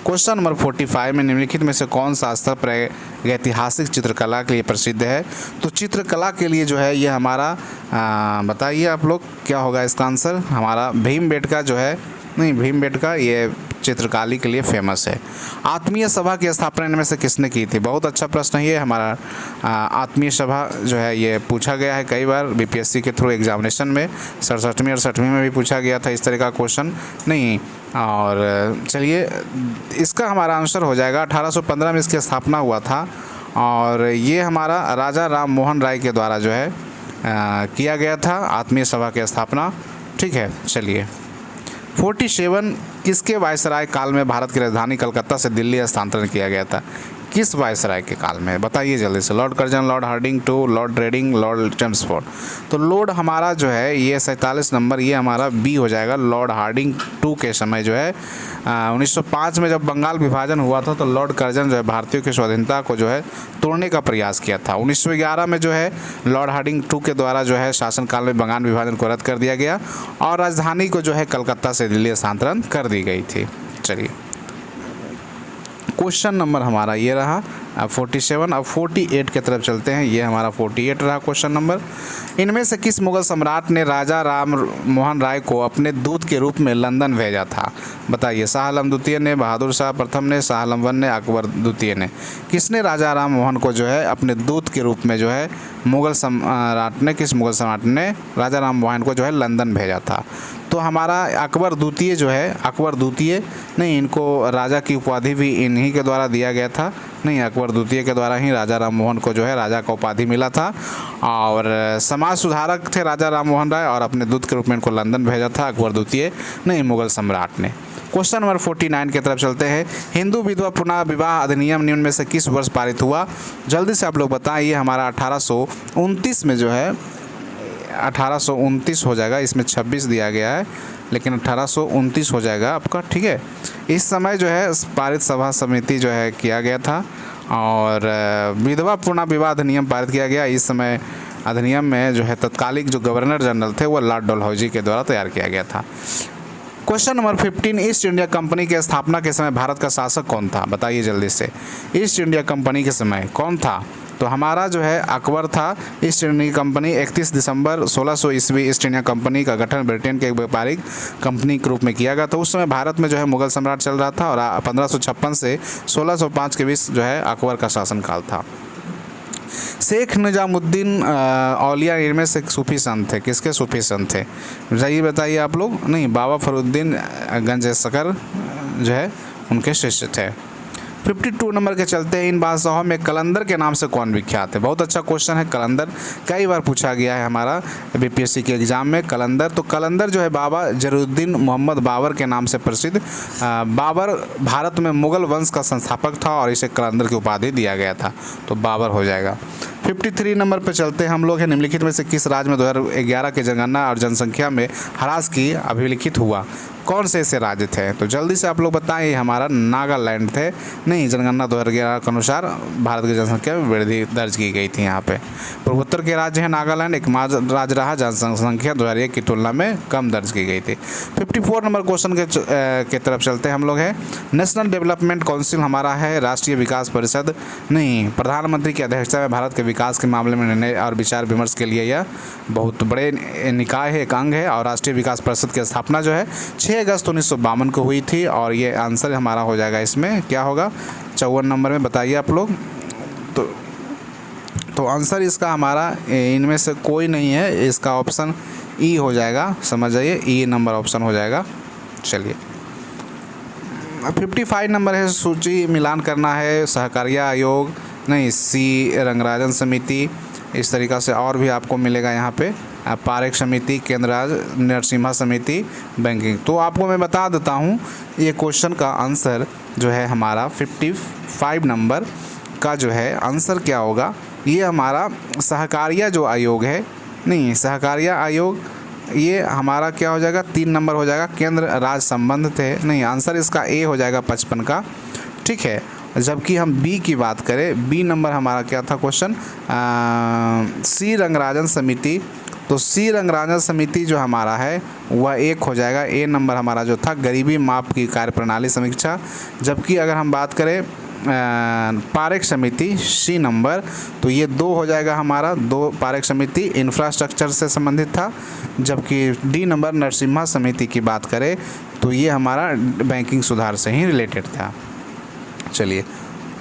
क्वेश्चन नंबर 45 में निम्नलिखित में से कौन सा स्थल ऐतिहासिक चित्रकला के लिए प्रसिद्ध है? तो चित्रकला के लिए जो है ये हमारा बताइए आप लोग क्या होगा इसका आंसर? हमारा भीमबेटका जो है, नहीं, भीमबेटका ये चित्रकारी के लिए फेमस है। आत्मीय सभा की स्थापना इनमें से किसने की थी? बहुत अच्छा प्रश्न है ये हमारा। आत्मीय सभा जो है ये पूछा गया है कई बार बीपीएससी के थ्रू एग्जामिनेशन में, 67वीं और 60वीं में भी पूछा गया था इस तरह का क्वेश्चन, नहीं। और चलिए, इसका हमारा आंसर हो जाएगा 1815 में इसकी स्थापना हुआ था, और ये हमारा राजा राम मोहन राय के द्वारा जो है किया गया था आत्मीय सभा की स्थापना। ठीक है, चलिए 47 किसके वायसराय काल में भारत की राजधानी कलकत्ता से दिल्ली स्थानांतरण किया गया था? किस वायसराय के काल में बताइए जल्दी से? Lord Curzon, Lord Hardinge two, Lord Reading, Lord Chelmsford. तो लॉर्ड हमारा जो है ये 47 नंबर, ये हमारा बी हो जाएगा। लॉर्ड हार्डिंग टू के समय जो है 1905 में जब बंगाल विभाजन हुआ था, तो लॉर्ड कर्जन जो है भारतीयों की स्वाधीनता को जो है तोड़ने का प्रयास किया था। 1911 में जो है लॉर्ड हार्डिंग टू के द्वारा जो है शासनकाल में बंगाल विभाजन को रद्द कर दिया गया, और राजधानी को जो है कलकत्ता से दिल्ली स्थानांतरण कर दी गई थी। चलिए, क्वेश्चन नंबर हमारा ये रहा 47। अब 48 की तरफ चलते हैं। ये हमारा 48 रहा क्वेश्चन नंबर। इनमें से किस मुगल सम्राट ने राजा राम मोहन राय को अपने दूत के रूप में लंदन भेजा था? बताइए। शाह आलम द्वितीय ने, बहादुर शाह प्रथम ने, शाह आलम वन ने, अकबर द्वितीय ने। किसने राजा राम मोहन को जो है अपने दूत के रूप में जो है मुगल सम्राट ने, किस मुगल सम्राट ने राजा राम मोहन को जो है लंदन भेजा था? तो हमारा अकबर द्वितीय जो है, अकबर द्वितीय नहीं, इनको राजा की उपाधि भी इन्हीं के द्वारा दिया गया था, नहीं, अकबर द्वितीय के द्वारा ही राजा राम मोहन को जो है राजा का उपाधि मिला था, और समाज सुधारक थे राजा राम मोहन राय, और अपने दूत के रूप में इनको लंदन भेजा था अकबर द्वितीय, नहीं, मुगल सम्राट ने। क्वेश्चन नंबर 49 की तरफ चलते हैं। हिंदू विधवा पुनः विवाह अधिनियम निम्न में से किस वर्ष पारित हुआ? जल्दी से आप लोग बताएं। ये हमारा 1829 में जो है 1829 हो जाएगा, इसमें 26 दिया गया है, लेकिन 1829 हो जाएगा आपका। ठीक है, इस समय जो है पारित सभा समिति जो है किया गया था, और विधवा पुनः विवाह अधिनियम पारित किया गया। इस समय अधिनियम में जो है तत्कालिक जो गवर्नर जनरल थे वो लॉर्ड डलहौजी के द्वारा तैयार किया गया था। Question number 15, east India company की स्थापना के समय भारत का शासक कौन था? बताइए जल्दी से। ईस्ट इंडिया कंपनी के समय कौन था? तो हमारा जो है अकबर था। ईस्ट इंडिया कंपनी 31 दिसंबर 1600 ईस्वी ईस्ट इंडिया कंपनी का गठन ब्रिटेन के एक व्यापारिक कंपनी के रूप में किया गया था। उस समय भारत में जो है मुगल सम्राट चल रहा था, और 1556 से 1605 के बीच जो है अकबर का शासनकाल था। शेख निजामुद्दीन औलिया इनमें से सूफी संत थे। किसके सूफी संत थे ये बताइए आप लोग? नहीं, बाबा फरुद्दीन गंज शकर जो है उनके शिष्य थे। 52 नंबर के चलते हैं। इन बादशाहों में कलंदर के नाम से कौन विख्यात है? बहुत अच्छा क्वेश्चन है। कलंदर कई बार पूछा गया है हमारा बीपीएससी के एग्जाम में। कलंदर, तो कलंदर जो है बाबा जरूद्दीन मोहम्मद बाबर के नाम से प्रसिद्ध। बाबर भारत में मुगल वंश का संस्थापक था, और इसे कलंदर की उपाधि दिया गया था, तो बाबर हो जाएगा। 53 नंबर पर चलते हैं हम लोग हैं। निम्नलिखित में से किस राज्य में 2011 की जनगणना और जनसंख्या में ह्रास की अभिलिखित हुआ? कौन से ऐसे राज्य थे? तो जल्दी से आप लोग बताएं, ये हमारा नागालैंड थे। नहीं, जनगणना 2011 के अनुसार भारत की जनसंख्या में वृद्धि दर्ज की गई थी यहाँ पे। पूर्वोत्तर के राज्य है नागालैंड, एक राज्य रहा जनसंख्या 2001 की तुलना में कम दर्ज की गई थी। 54 नंबर क्वेश्चन के तरफ चलते हैं हम लोग हैं। नेशनल डेवलपमेंट काउंसिल हमारा है राष्ट्रीय विकास परिषद। नहीं, प्रधानमंत्री की अध्यक्षता में भारत के विकास के मामले में निर्णय और विचार विमर्श के लिए यह बहुत बड़े निकाय है, एक अंग है। और राष्ट्रीय विकास परिषद की स्थापना जो है 6 अगस्त 1952 को हुई थी। और ये आंसर हमारा हो जाएगा, इसमें क्या होगा 54 नंबर में, बताइए आप लोग। तो आंसर इसका हमारा इनमें से कोई नहीं है, इसका ऑप्शन ई हो जाएगा, समझ जाइए, ई नंबर ऑप्शन हो जाएगा। चलिए 55 नंबर है, सूची मिलान करना है, सहकारिता आयोग, नहीं सी रंगराजन समिति, इस तरीक़ा से और भी आपको मिलेगा यहाँ पे, पारेख समिति, केंद्र राज्य नरसिम्हा समिति, बैंकिंग। तो आपको मैं बता देता हूँ, ये क्वेश्चन का आंसर जो है हमारा 55 नंबर का जो है आंसर क्या होगा, ये हमारा सहकारिता जो आयोग है, नहीं सहकारिता आयोग, ये हमारा क्या हो जाएगा 3 नंबर हो जाएगा, केंद्र राज्य संबंध थे। नहीं, आंसर इसका ए हो जाएगा 55 का, ठीक है। जबकि हम बी की बात करें, बी नंबर हमारा क्या था क्वेश्चन, सी रंगराजन समिति। तो सी रंगराजन समिति जो हमारा है वह 1 हो जाएगा। ए नंबर हमारा जो था गरीबी माप की कार्यप्रणाली समीक्षा। जबकि अगर हम बात करें पारेख समिति, सी नंबर, तो ये 2 हो जाएगा हमारा, 2 पारेख समिति इंफ्रास्ट्रक्चर से संबंधित था। जबकि डी नंबर नरसिम्हा समिति की बात करें तो ये हमारा बैंकिंग सुधार से ही रिलेटेड था। चलिए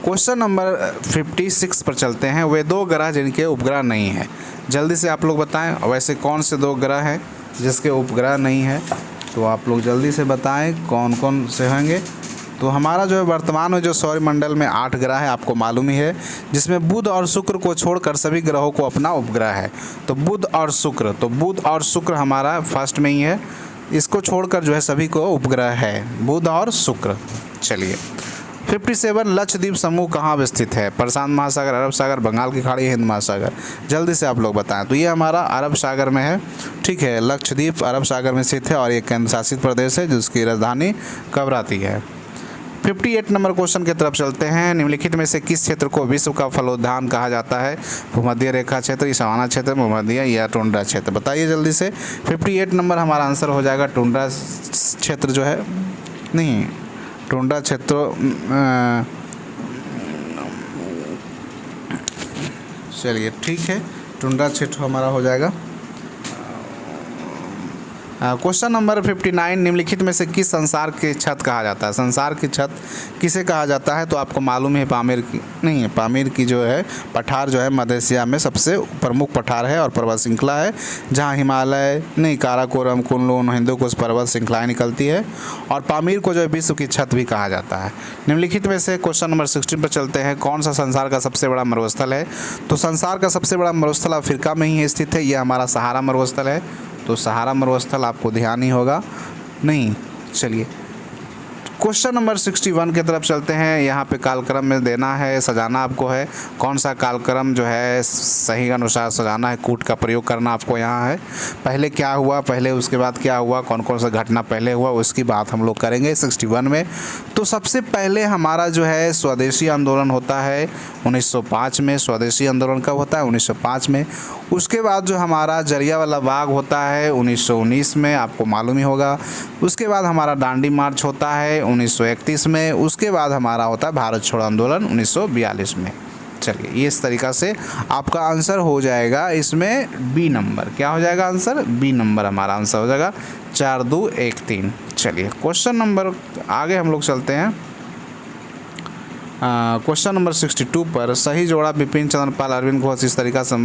क्वेश्चन नंबर 56 पर चलते हैं। वे 2 ग्रह जिनके उपग्रह नहीं है, जल्दी से आप लोग बताएं। वैसे कौन से 2 ग्रह हैं जिसके उपग्रह नहीं है, तो आप लोग जल्दी से बताएं कौन कौन से होंगे। तो हमारा जो है वर्तमान में जो सौरमंडल में 8 ग्रह है, आपको मालूम ही है, जिसमें बुध और शुक्र को छोड़कर सभी ग्रहों को अपना उपग्रह है। तो बुध और शुक्र, तो बुध और शुक्र हमारा फर्स्ट में ही है, इसको छोड़कर जो है सभी को उपग्रह है, बुध और शुक्र। चलिए 57 लक्षद्वीप समूह कहाँ स्थित है? प्रशांत महासागर, अरब सागर, बंगाल की खाड़ी, हिंद महासागर। जल्दी से आप लोग बताएं। तो ये हमारा अरब सागर में है, ठीक है। लक्षद्वीप अरब सागर में स्थित है और ये केंद्र शासित प्रदेश है जिसकी राजधानी कवराती है। 58 नंबर क्वेश्चन की तरफ चलते हैं। निम्नलिखित में से किस क्षेत्र को विश्व का फलोद्यान कहा जाता है? भूमध्य रेखा क्षेत्र, ईशाना क्षेत्र, भूमध्य या टुंड्रा क्षेत्र, बताइए जल्दी से। 58 नंबर हमारा आंसर हो जाएगा टुंड्रा क्षेत्र जो है, नहीं टुंड्रा क्षेत्र, चलिए ठीक है, टुंड्रा क्षेत्र हमारा हो जाएगा। क्वेश्चन नंबर 59, निम्नलिखित में से किस संसार की छत कहा जाता है? संसार की छत किसे कहा जाता है? तो आपको मालूम है पामीर की, नहीं पामीर की जो है पठार जो है मध्य एशिया में सबसे प्रमुख पठार है और पर्वत श्रृंखला है, जहां हिमालय, नहीं काराकोरम, कुनलुन, हिंदुकुश पर्वत श्रृंखलाएँ निकलती है। और पामीर को जो है विश्व की छत भी कहा जाता है। निम्नलिखित में से क्वेश्चन नंबर 16 पर चलते हैं। कौन सा संसार का सबसे बड़ा मरुस्थल है? तो संसार का सबसे बड़ा मरुस्थल अफ्रीका में ही स्थित है, यह हमारा सहारा मरुस्थल है। तो सहारा मरुस्थल आपको ध्यान ही होगा, नहीं। चलिए क्वेश्चन नंबर 61 की तरफ चलते हैं। यहाँ पे कालक्रम में देना है, सजाना आपको है। कौन सा कालक्रम जो है सही अनुसार सजाना है, कूट का प्रयोग करना आपको यहाँ है। पहले क्या हुआ, पहले उसके बाद क्या हुआ, कौन कौन सा घटना पहले हुआ, उसकी बात हम लोग करेंगे 61 में। तो सबसे पहले हमारा जो है स्वदेशी आंदोलन होता है 1905 में। स्वदेशी आंदोलन कब होता है? 1905 में। उसके बाद जो हमारा जलियांवाला बाग होता है 1919 में, आपको मालूम ही होगा। उसके बाद हमारा दांडी मार्च होता है 1931 में। उसके बाद हमारा होता है भारत छोड़ो आंदोलन 1942 में। चलिए ये इस तरीक़ा से आपका आंसर हो जाएगा इसमें बी नंबर। क्या हो जाएगा आंसर? बी नंबर हमारा आंसर हो जाएगा 4, 2, 1, 3। चलिए क्वेश्चन नंबर आगे हम लोग चलते हैं। क्वेश्चन नंबर 62 पर सही जोड़ा बिपिन चंद्र पाल, अरविंद घोष, इस तरीक़ा से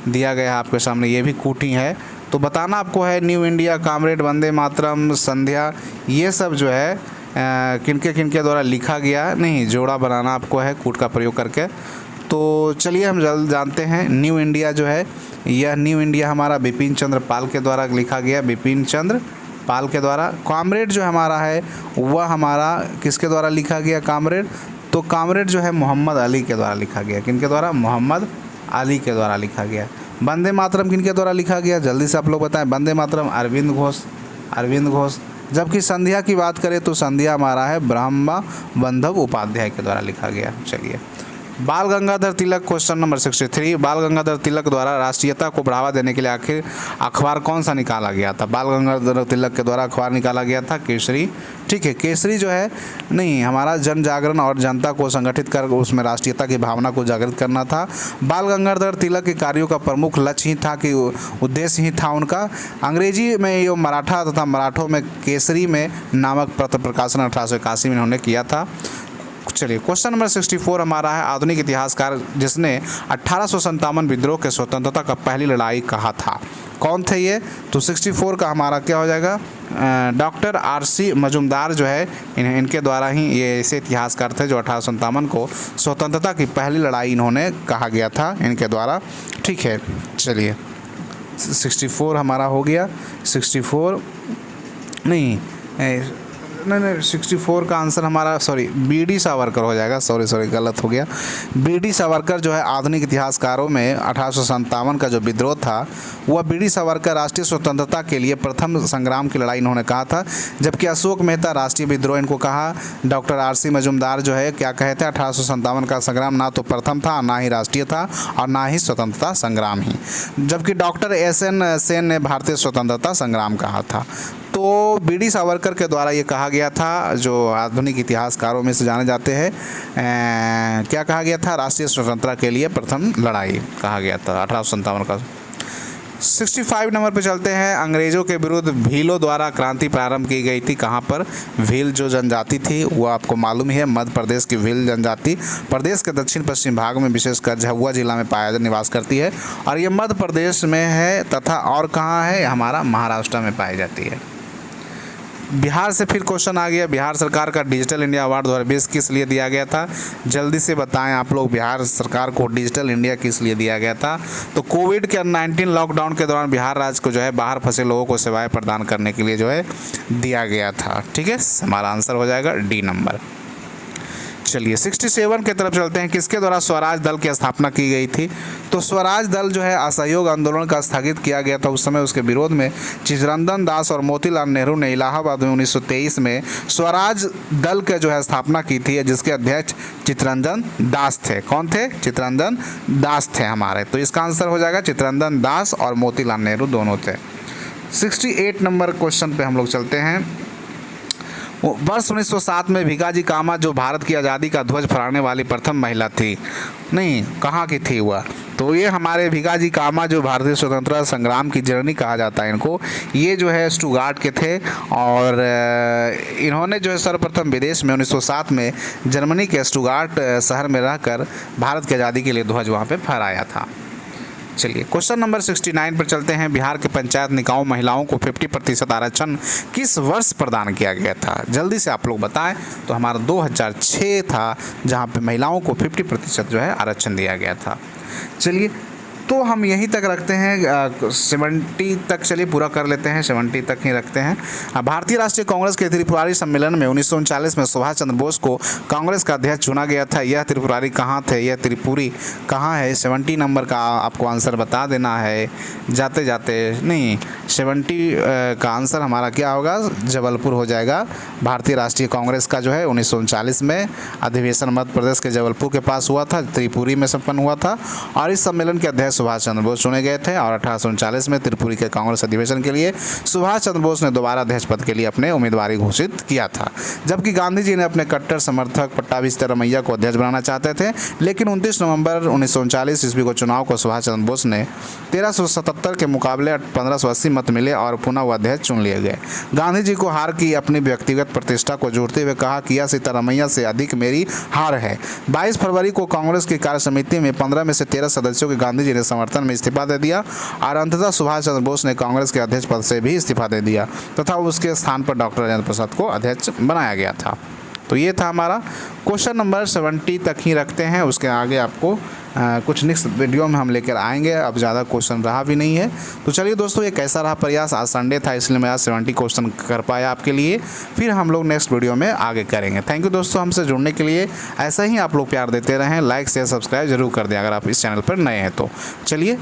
दिया गया है आपके सामने, ये भी कूटी है। तो बताना आपको है new India, comrade, Vande Mataram, संध्या, ये सब जो है किनके किनके द्वारा लिखा गया, नहीं जोड़ा बनाना आपको है कूट का प्रयोग करके। तो चलिए हम जल्द जानते हैं। न्यू इंडिया जो है, यह न्यू इंडिया हमारा बिपिन चंद्र पाल के द्वारा लिखा गया, बिपिन चंद्र पाल के द्वारा। कामरेड जो हमारा है वह हमारा किसके द्वारा लिखा गया? कामरेड, तो कामरेड जो है मोहम्मद अली के द्वारा लिखा गया। किनके द्वारा? मोहम्मद अली के द्वारा लिखा गया। वंदे मातरम किनके द्वारा लिखा गया? जल्दी से आप लोग बताएं। वंदे मातरम अरविंद घोष, अरविंद घोष। जबकि संध्या की बात करें तो संध्या हमारा है ब्रह्मा बंधव उपाध्याय के द्वारा लिखा गया। चलिए, बाल गंगाधर तिलक, क्वेश्चन नंबर 63, बाल गंगाधर तिलक द्वारा राष्ट्रीयता को बढ़ावा देने के लिए आखिर अखबार कौन सा निकाला गया था? बाल गंगाधर तिलक के द्वारा अखबार निकाला गया था केसरी। ठीक है, केसरी जो है नहीं हमारा जन जागरण और जनता को संगठित कर उसमें राष्ट्रीयता की भावना को जागृत करना था। बाल गंगाधर तिलक के कार्यों का प्रमुख लक्ष्य ही था कि उद्देश्य ही था उनका अंग्रेजी में ये मराठा तथा मराठों में केसरी में नामक पत्र प्रकाशन 1881 में उन्होंने किया था। चलिए, क्वेश्चन नंबर 64 हमारा है आधुनिक इतिहासकार जिसने 1857 विद्रोह के स्वतंत्रता का पहली लड़ाई कहा था, कौन थे ये? तो 64 का हमारा क्या हो जाएगा? डॉक्टर RC मजुमदार जो है इनके द्वारा ही ये ऐसे इतिहासकार थे जो 1857 को स्वतंत्रता की पहली लड़ाई इन्होंने कहा गया था इनके द्वारा। ठीक है, चलिए 64 हमारा हो गया। 64 नहीं 64 का आंसर हमारा BD सावरकर हो जाएगा। सॉरी गलत हो गया। BD सावरकर जो है आधुनिक इतिहासकारों में 1857 का जो विद्रोह था वह BD सावरकर राष्ट्रीय स्वतंत्रता के लिए प्रथम संग्राम की लड़ाई इन्होंने कहा था, जबकि अशोक मेहता राष्ट्रीय विद्रोह इनको कहा। डॉक्टर RC मजुमदार जो है क्या कहे थे? 1857 का संग्राम ना तो प्रथम था, ना ही राष्ट्रीय था और ना ही स्वतंत्रता संग्राम ही, जबकि डॉक्टर SN सेन ने भारतीय स्वतंत्रता संग्राम कहा था। तो BD सावरकर के द्वारा ये कहा गया था, जो आधुनिक इतिहासकारों में से जाने जाते हैं, क्या कहा गया था? राष्ट्रीय स्वतंत्रता के लिए प्रथम लड़ाई कहा गया था 1857 का। 65 नंबर पे चलते हैं। अंग्रेज़ों के विरुद्ध भीलों द्वारा क्रांति प्रारंभ की गई थी, कहाँ पर? भील जो जनजाति थी वो आपको मालूम ही है, मध्य प्रदेश की भील जनजाति प्रदेश के दक्षिण पश्चिम भाग में विशेषकर झाबुआ जिला में निवास करती है और ये मध्य प्रदेश में है तथा और कहाँ है? हमारा महाराष्ट्र में पाई जाती है। बिहार से फिर क्वेश्चन आ गया। बिहार सरकार का डिजिटल इंडिया अवार्ड 2020 किस लिए दिया गया था? जल्दी से बताएं आप लोग, बिहार सरकार को डिजिटल इंडिया किस लिए दिया गया था? तो कोविड के 19 लॉकडाउन के दौरान बिहार राज्य को जो है बाहर फंसे लोगों को सेवाएं प्रदान करने के लिए जो है दिया गया था। ठीक है, हमारा आंसर हो जाएगा D नंबर। चलिए 67 की तरफ चलते हैं। किसके द्वारा स्वराज दल की स्थापना की गई थी? तो स्वराज दल जो है असहयोग आंदोलन का स्थगित किया गया था उस समय, उसके विरोध में चित्तरंजन दास और मोतीलाल नेहरू ने इलाहाबाद में 1923 में स्वराज दल के जो है स्थापना की थी, जिसके अध्यक्ष चित्तरंजन दास थे। कौन थे? चित्तरंजन दास थे हमारे। तो इसका आंसर हो जाएगा चित्तरंजन दास और मोतीलाल नेहरू दोनों थे। 68 नंबर क्वेश्चन पे हम लोग चलते हैं। वर्ष 1907 में भिकाजी कामा जो भारत की आज़ादी का ध्वज फहराने वाली प्रथम महिला थी, नहीं कहाँ की थी वह? तो ये हमारे भिकाजी कामा जो भारतीय स्वतंत्रता संग्राम की जननी कहा जाता है इनको, ये जो है स्टुगार्ट के थे और इन्होंने जो है सर्वप्रथम विदेश में 1907 में जर्मनी के स्टुगार्ट शहर में रहकर भारत की आज़ादी के लिए ध्वज वहाँ पे फहराया था। चलिए क्वेश्चन नंबर 69 पर चलते हैं। बिहार के पंचायत निकायों महिलाओं को 50% आरक्षण किस वर्ष प्रदान किया गया था? जल्दी से आप लोग बताएं। तो हमारा 2006 था जहां पे महिलाओं को 50% जो है आरक्षण दिया गया था। चलिए तो हम यहीं तक रखते हैं 70 तक, चलिए पूरा कर लेते हैं, 70 तक ही रखते हैं। भारतीय राष्ट्रीय कांग्रेस के त्रिपुरारी सम्मेलन में 1939 में सुभाष चंद्र बोस को कांग्रेस का अध्यक्ष चुना गया था। यह त्रिपुरारी कहाँ थे? यह त्रिपुरी कहाँ है? 70 नंबर का आपको आंसर बता देना है जाते जाते। नहीं 70 का आंसर हमारा क्या होगा? जबलपुर हो जाएगा। भारतीय राष्ट्रीय कांग्रेस का जो है 1939 में अधिवेशन मध्य प्रदेश के जबलपुर के पास हुआ था, त्रिपुरी में संपन्न हुआ था और इस सम्मेलन के अध्यक्ष सुभाष चंद्र बोस चुने गए थे और 1839 में त्रिपुरी के कांग्रेस अधिवेशन के लिए सुभाष चंद्र बोस ने दोबारा अध्यक्ष पद के लिए अपने उम्मीदवारी घोषित किया था, जबकि गांधी जी ने अपने कट्टर समर्थक पट्टाभी रमैया को अध्यक्ष बनाना चाहते थे। लेकिन 29 नवंबर 1939 ईस्वी को चुनाव को सुभाष चंद्र बोस ने 1377 के मुकाबले 1580 मत मिले और पुनः वह अध्यक्ष चुन लिए गए। गांधी जी को हार की अपनी व्यक्तिगत प्रतिष्ठा को जोड़ते हुए कहा कि यह सिद्धारमैया से अधिक मेरी हार है। 22 फरवरी को कांग्रेस की कार्य समिति में 15 में से 13 सदस्यों के गांधी जी ने समर्थन में इस्तीफा दे दिया और अंततः सुभाष चंद्र बोस ने कांग्रेस के अध्यक्ष पद से भी इस्तीफा दे दिया तथा उसके स्थान पर डॉक्टर राजेंद्र प्रसाद को अध्यक्ष बनाया गया था। तो ये था हमारा क्वेश्चन नंबर 70 तक ही रखते हैं। उसके आगे आपको कुछ नेक्स्ट वीडियो में हम लेकर आएंगे। अब ज़्यादा क्वेश्चन रहा भी नहीं है। तो चलिए दोस्तों, ये कैसा रहा प्रयास? आज संडे था इसलिए मैं आज 70 क्वेश्चन कर पाया आपके लिए। फिर हम लोग नेक्स्ट वीडियो में आगे करेंगे। थैंक यू दोस्तों हमसे जुड़ने के लिए। ऐसा ही आप लोग प्यार देते रहें। लाइक शेयर सब्सक्राइब जरूर कर दें अगर आप इस चैनल पर नए हैं तो। चलिए।